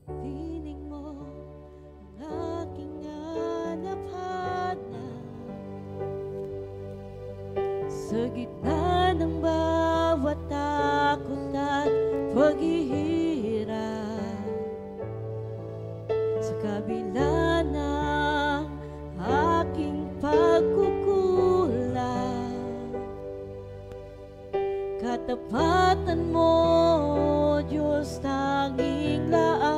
Piling mo ang aking hanap-hanap sa gitna ng bawat takot at paghihirap, sa kabila ng aking pagkukulang. Katapatan mo, Diyos, tanging laan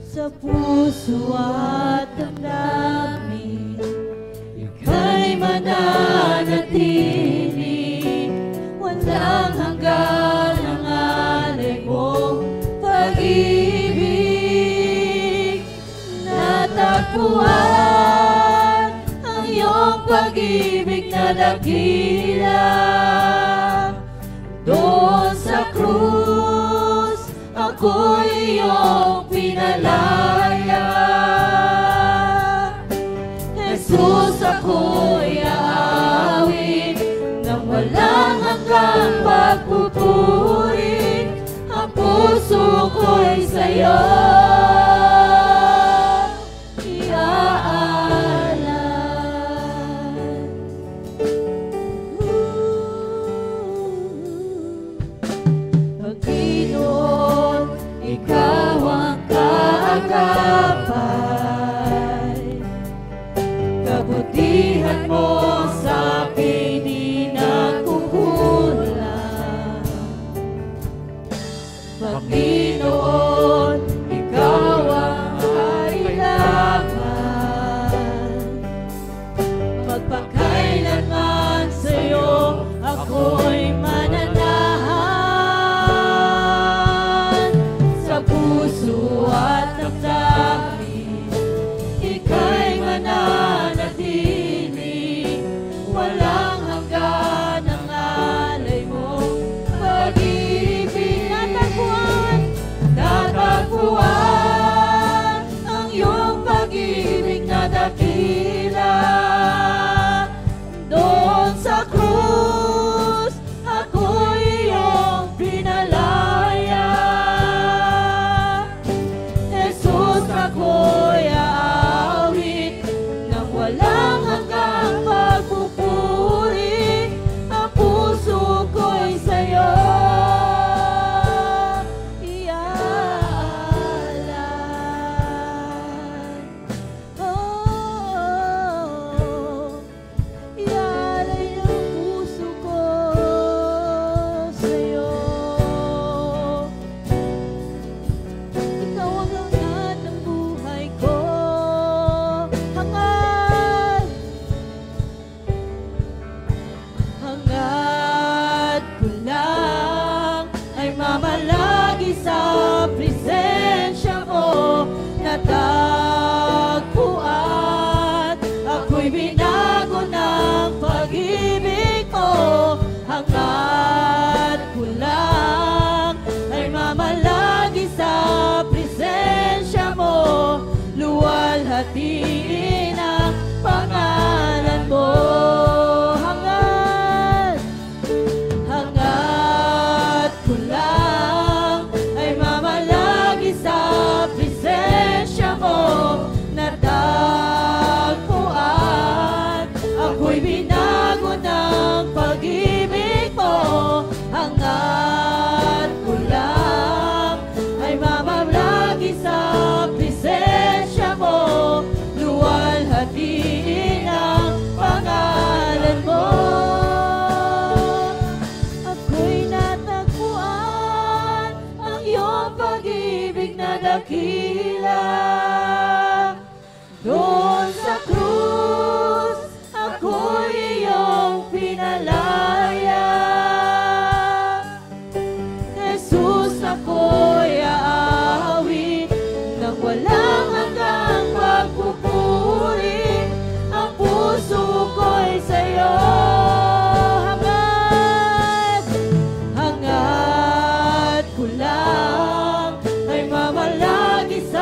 sa puso at damdamin. Ika'y mananatili, walang hanggan ang alay mong pag-ibig. Natagpuan ang iyong pag-ibig na dakila. Doon sa krus, ako'y iyong pinalaya. Jesus, ako'y aawit nang walang hanggang pagpupuri. Ang puso ko'y sa'yo kabutihan mo sa akin di nagkukulang. Panginoon, ikaw ang kailangan. Magpakailanman sa'yo ako'y mananahan. Sa puso at damdamin, ika'y mananatili. Walang hanggan ang alay mong pag-ibig. Natagpuan ang iyong pag-ibig na dakila. Doon sa krus, ako'y iyong pinalaya. Jesus, ako'y aawit nang walang hanggang pagpupuri. Ang puso ko'y sa'yo iaalay. Oh, iaalay ang puso ko sa'yo. Ikaw ang lahat ng buhay ko. Hangad ko lang ay mamalagi sa presensya mo. Natagpuan, ako'y binago ng pag-ibig mo. Hangad ko lang ay mamalagi sa presensya mo. Luwalhatiin ang pangalan mo. Hangad ko lang ay mamalagi sa presensya mo. Natagpuan, ako'y binago ng pag-ibig mo. Hangad ko lang ay mamalagi sa presensya mo. Luwalhatiin ang pangalan mo. Ako'y natagpuan ang iyong pag-ibig na dakila. Doon sa krus, ako'y iyong pinalaya. Jesus, ako'y aawit nang walang hanggang pagpupuri. Ang puso ko'y sa'yo hangad ko lang ay mamalagi sa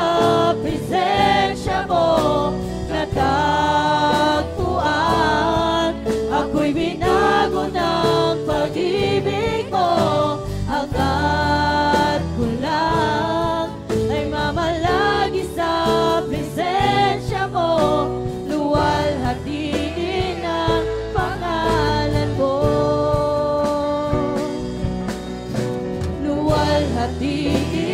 hahatiin